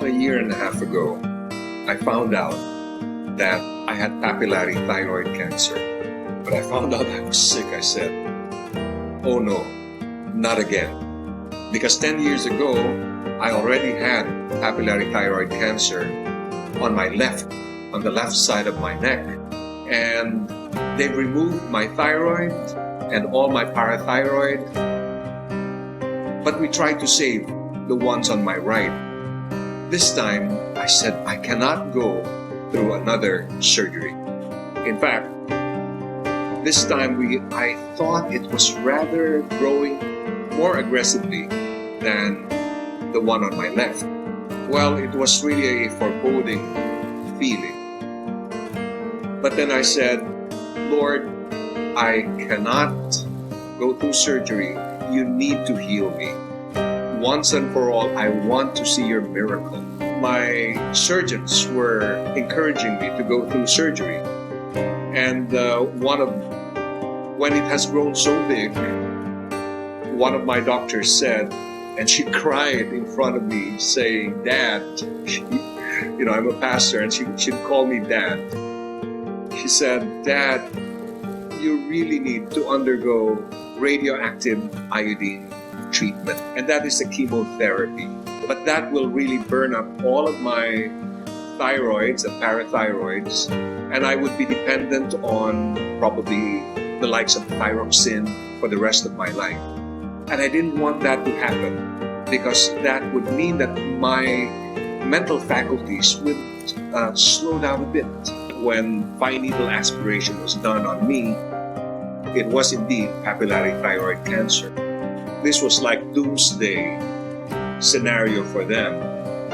About a year and a half ago, I found out that I had papillary thyroid cancer. When I found out I was sick, I said, oh no, not again. Because 10 years ago, I already had papillary thyroid cancer on the left side of my neck. And they removed my thyroid and all my parathyroid. But we tried to save the ones on my right. This time, I said I cannot go through another surgery. In fact, this time I thought it was rather growing more aggressively than the one on my left. Well, it was really a foreboding feeling. But then I said, Lord, I cannot go through surgery. You need to heal me. Once and for all, I want to see your miracle. My surgeons were encouraging me to go through surgery. And when it has grown so big, one of my doctors said, and she cried in front of me saying, Dad, I'm a pastor, and she'd call me Dad. She said, Dad, you really need to undergo radioactive iodine treatment, and that is a chemotherapy. But that will really burn up all of my thyroids and parathyroids, and I would be dependent on probably the likes of thyroxine for the rest of my life. And I didn't want that to happen, because that would mean that my mental faculties would slow down a bit. When fine needle aspiration was done on me, it was indeed papillary thyroid cancer. This was like doomsday scenario for them,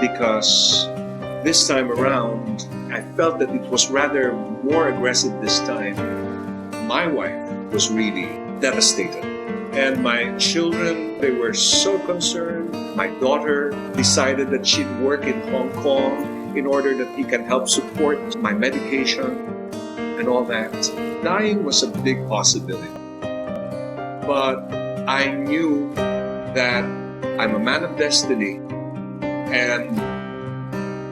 because this time around, I felt that it was rather more aggressive this time. My wife was really devastated. And my children, they were so concerned. My daughter decided that she'd work in Hong Kong in order that he can help support my medication and all that. Dying was a big possibility. But I knew that I'm a man of destiny, and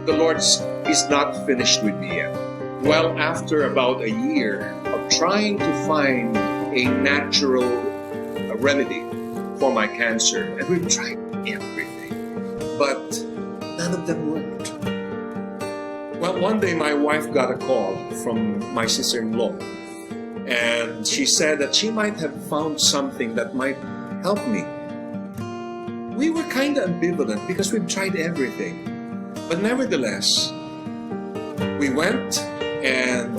the Lord is not finished with me yet. Well, after about a year of trying to find a natural remedy for my cancer, and we've tried everything, but none of them worked. Well, one day my wife got a call from my sister-in-law, and she said that she might have found something that might help me. We were kind of ambivalent because we've tried everything, but nevertheless, we went and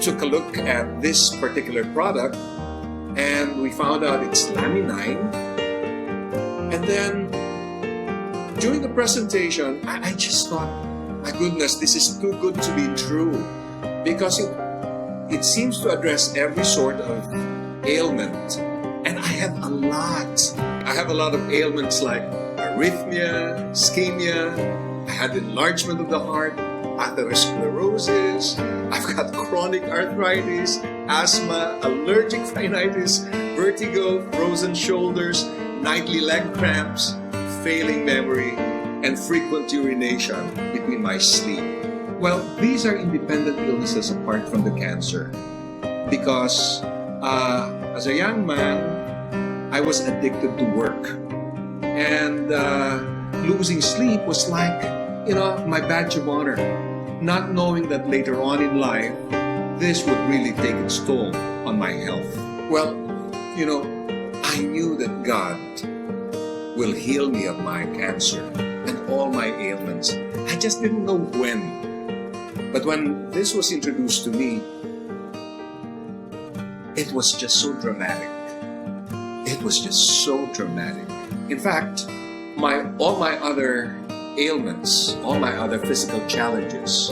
took a look at this particular product, and we found out it's Laminine. And then during the presentation, I just thought, my goodness, this is too good to be true, because it seems to address every sort of ailment. And I have a lot. I have a lot of ailments like arrhythmia, ischemia, I had enlargement of the heart, atherosclerosis, I've got chronic arthritis, asthma, allergic rhinitis, vertigo, frozen shoulders, nightly leg cramps, failing memory, and frequent urination between my sleep. Well, these are independent illnesses apart from the cancer, because as a young man, I was addicted to work, and losing sleep was like, my badge of honor, not knowing that later on in life, this would really take its toll on my health. Well, I knew that God will heal me of my cancer and all my ailments. I just didn't know when. But when this was introduced to me, it was just so dramatic. It was just so dramatic. In fact, all my other ailments, all my other physical challenges,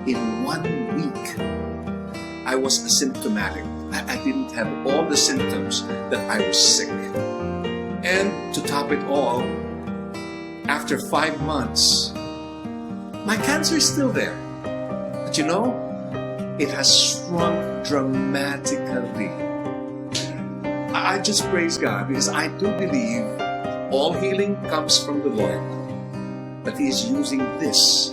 in 1 week, I was asymptomatic. I didn't have all the symptoms that I was sick. And to top it all, after 5 months, my cancer is still there. But it has shrunk dramatically. I just praise God, because I do believe all healing comes from the Lord. but He is using this